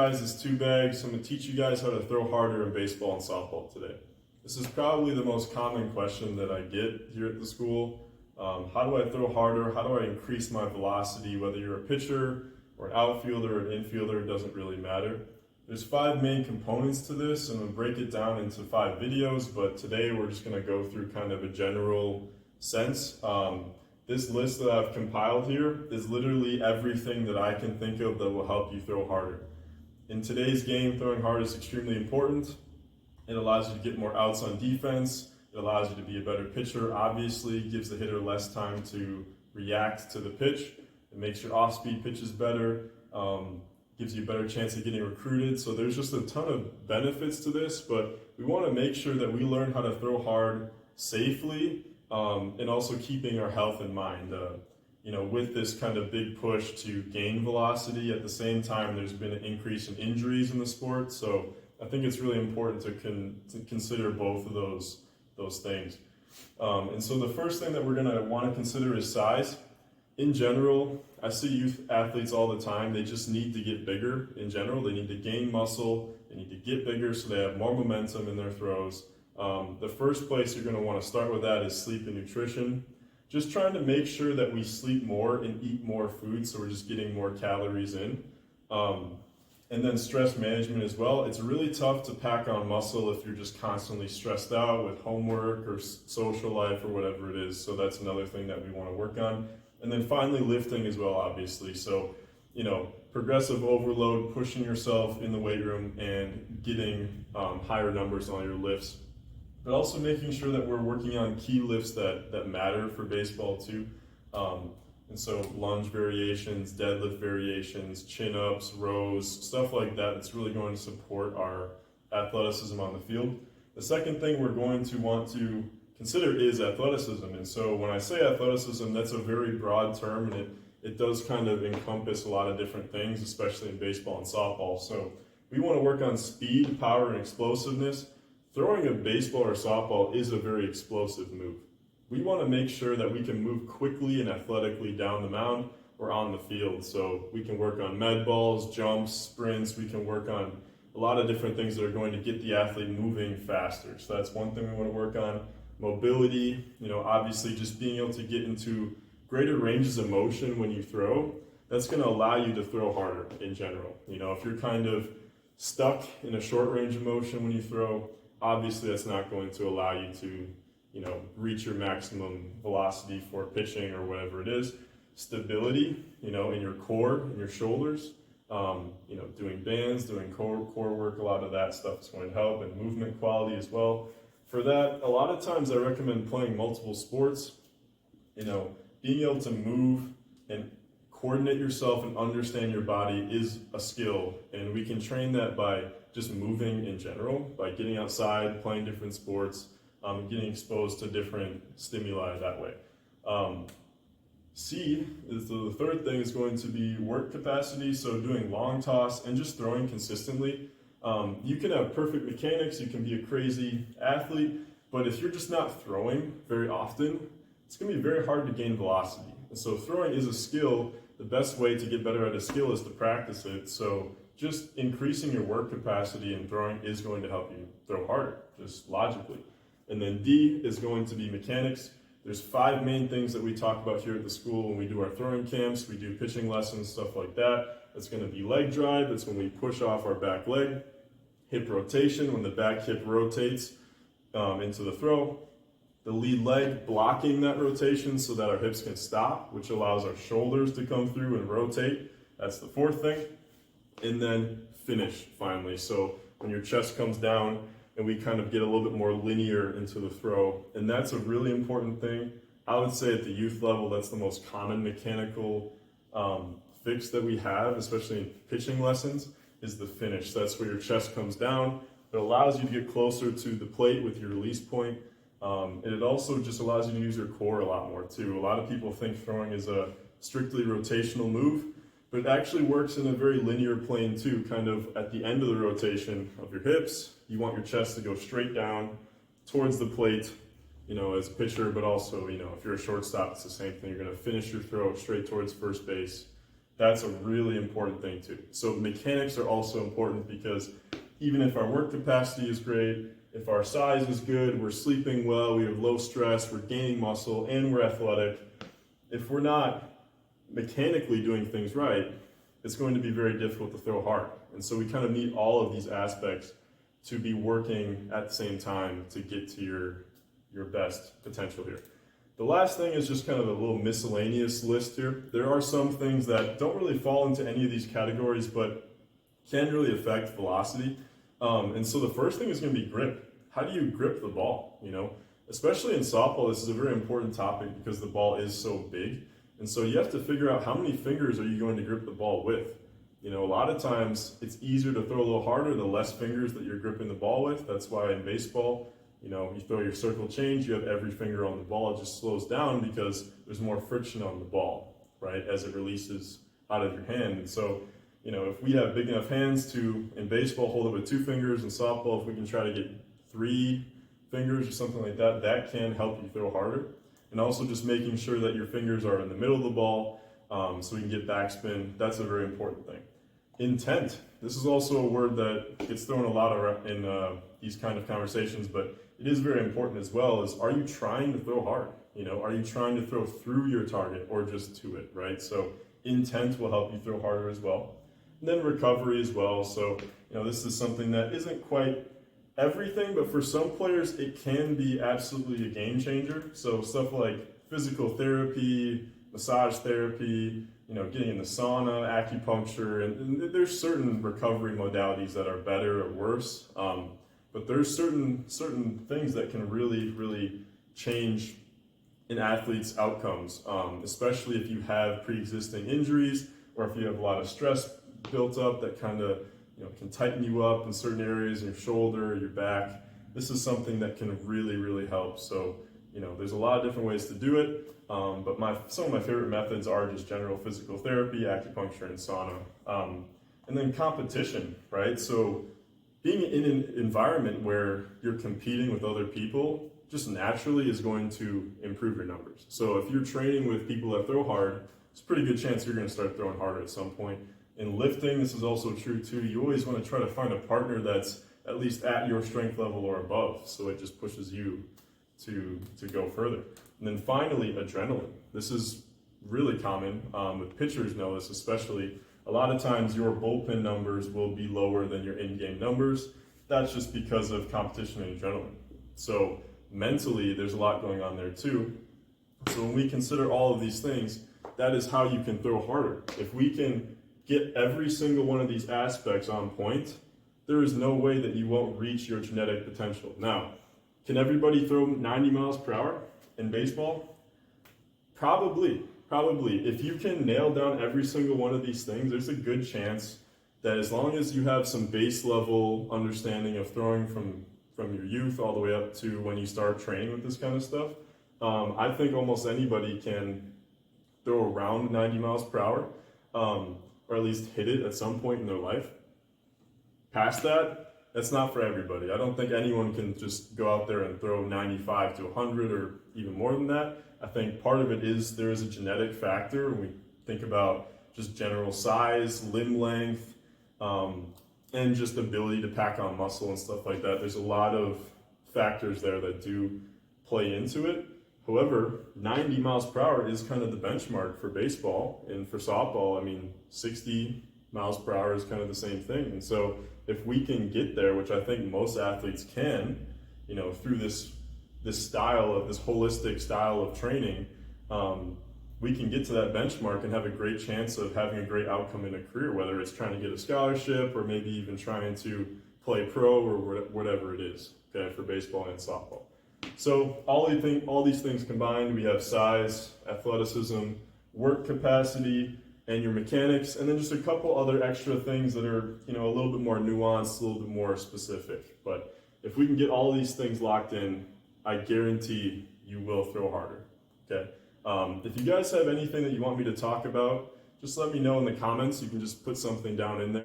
guys is two bags. So I'm going to teach you guys how to throw harder in baseball and softball today. This is probably the most common question that I get here at the school. How do I throw harder? How do I increase my velocity? Whether you're a pitcher or an outfielder or an infielder, it doesn't really matter. There's 5 main components to this, and we'll break it down into 5 videos, but today we're just going to go through kind of a general sense. This list that I've compiled here is literally everything that I can think of that will help you throw harder. In today's game, throwing hard is extremely important. It allows you to get more outs on defense. It allows you to be a better pitcher. Obviously, it gives the hitter less time to react to the pitch. It makes your off-speed pitches better. Gives you a better chance of getting recruited. So there's just a ton of benefits to this, but we want to make sure that we learn how to throw hard safely, and also keeping our health in mind. With this kind of big push to gain velocity, at the same time, there's been an increase in injuries in the sport. So I think it's really important to consider both of those things. And so the first thing that we're going to want to consider is size. In general, I see youth athletes all the time. They just need to get bigger in general. They need to gain muscle. They need to get bigger so they have more momentum in their throws. The first place you're going to want to start with that is sleep and nutrition. Just trying to make sure that we sleep more and eat more food so we're just getting more calories in. And then stress management as well. It's really tough to pack on muscle if you're just constantly stressed out with homework or social life or whatever it is. So that's another thing that we want to work on. And then finally, lifting as well, obviously. So, progressive overload, pushing yourself in the weight room and getting higher numbers on your lifts. But also making sure that we're working on key lifts that matter for baseball too. And so lunge variations, deadlift variations, chin-ups, rows, stuff like that. It's really going to support our athleticism on the field. The second thing we're going to want to consider is athleticism. And so when I say athleticism, that's a very broad term, and it does kind of encompass a lot of different things, especially in baseball and softball. So we want to work on speed, power, and explosiveness. Throwing a baseball or softball is a very explosive move. We want to make sure that we can move quickly and athletically down the mound or on the field. So we can work on med balls, jumps, sprints. We can work on a lot of different things that are going to get the athlete moving faster. So that's one thing we want to work on. Mobility, obviously just being able to get into greater ranges of motion when you throw, that's going to allow you to throw harder in general. If you're kind of stuck in a short range of motion when you throw, obviously that's not going to allow you to, reach your maximum velocity for pitching or whatever it is. Stability, in your core, in your shoulders, doing bands, doing core work, a lot of that stuff is going to help, and movement quality as well. For that, a lot of times I recommend playing multiple sports. Being able to move and coordinate yourself and understand your body is a skill, and we can train that by just moving in general, by getting outside, playing different sports, getting exposed to different stimuli that way. C is the third thing is going to be work capacity, so doing long toss and just throwing consistently. You can have perfect mechanics, you can be a crazy athlete, but if you're just not throwing very often, it's going to be very hard to gain velocity. And so throwing is a skill. The best way to get better at a skill is to practice it. So just increasing your work capacity in throwing is going to help you throw harder, just logically. And then D is going to be mechanics. There's 5 main things that we talk about here at the school when we do our throwing camps, we do pitching lessons, stuff like that. It's going to be leg drive. It's when we push off our back leg. Hip rotation, when the back hip rotates into the throw. The lead leg, blocking that rotation so that our hips can stop, which allows our shoulders to come through and rotate. That's the 4th thing. And then finish, finally. So when your chest comes down and we kind of get a little bit more linear into the throw. And that's a really important thing. I would say at the youth level, that's the most common mechanical fix that we have, especially in pitching lessons, is the finish. That's where your chest comes down. It allows you to get closer to the plate with your release point. And it also just allows you to use your core a lot more too. A lot of people think throwing is a strictly rotational move, but it actually works in a very linear plane too, kind of at the end of the rotation of your hips. You want your chest to go straight down towards the plate, as a pitcher, but also, if you're a shortstop, it's the same thing. You're going to finish your throw straight towards first base. That's a really important thing too. So mechanics are also important because even if our work capacity is great, if our size is good, we're sleeping well, we have low stress, we're gaining muscle, and we're athletic, if we're not mechanically doing things right, it's going to be very difficult to throw hard. And so we kind of need all of these aspects to be working at the same time to get to your best potential here. The last thing is just kind of a little miscellaneous list here. There are some things that don't really fall into any of these categories, but can really affect velocity. And so the first thing is going to be grip. How do you grip the ball? You know, especially in softball, this is a very important topic because the ball is so big. And so you have to figure out how many fingers are you going to grip the ball with. You know, a lot of times it's easier to throw a little harder the less fingers that you're gripping the ball with. That's why in baseball, you know, you throw your circle change, you have every finger on the ball. It just slows down because there's more friction on the ball, right, as it releases out of your hand. And so, you know, if we have big enough hands to, in baseball, hold it with 2 fingers, in softball, if we can try to get 3 fingers or something like that, that can help you throw harder. And also just making sure that your fingers are in the middle of the ball so we can get backspin. That's a very important thing. Intent. This is also a word that gets thrown a lot in these kind of conversations, but it is very important as well. Is, are you trying to throw hard? You know, are you trying to throw through your target or just to it, right? So intent will help you throw harder as well. And then recovery as well. So, you know, this is something that isn't quite everything, but for some players, it can be absolutely a game changer. So stuff like physical therapy, massage therapy, you know, getting in the sauna, acupuncture, and there's certain recovery modalities that are better or worse. But there's certain things that can really change an athlete's outcomes, especially if you have pre-existing injuries or if you have a lot of stress built up that kind of, you know, can tighten you up in certain areas, your shoulder, your back. This is something that can really help. So, you know, there's a lot of different ways to do it, but some of my favorite methods are just general physical therapy, acupuncture, and sauna. And then competition, right? So being in an environment where you're competing with other people just naturally is going to improve your numbers. So if you're training with people that throw hard, it's a pretty good chance you're going to start throwing harder at some point. In lifting, this is also true too. You always want to try to find a partner that's at least at your strength level or above, so it just pushes you to go further. And then finally, adrenaline. This is really common with pitchers know this especially. A lot of times your bullpen numbers will be lower than your in-game numbers. That's just because of competition and adrenaline. So mentally, there's a lot going on there too. So when we consider all of these things, that is how you can throw harder. If we can get every single one of these aspects on point, there is no way that you won't reach your genetic potential. Now, can everybody throw 90 miles per hour in baseball? Probably. If you can nail down every single one of these things, there's a good chance that as long as you have some base level understanding of throwing from your youth all the way up to when you start training with this kind of stuff, I think almost anybody can throw around 90 miles per hour, or at least hit it at some point in their life. Past that, that's not for everybody. I don't think anyone can just go out there and throw 95 to 100 or even more than that. I think part of it is there is a genetic factor when we think about just general size, limb length, and just ability to pack on muscle and stuff like that. There's a lot of factors there that do play into it. However, 90 miles per hour is kind of the benchmark for baseball, and for softball, I mean, 60 miles per hour is kind of the same thing. And so if we can get there, which I think most athletes can, you know, through this holistic style of training, we can get to that benchmark and have a great chance of having a great outcome in a career, whether it's trying to get a scholarship or maybe even trying to play pro or whatever it is, okay, for baseball and softball. So all these things combined, we have size, athleticism, work capacity, and your mechanics, and then just a couple other extra things that are, you know, a little bit more nuanced, a little bit more specific. But if we can get all these things locked in, I guarantee you will throw harder, okay? If you guys have anything that you want me to talk about, just let me know in the comments. You can just put something down in there.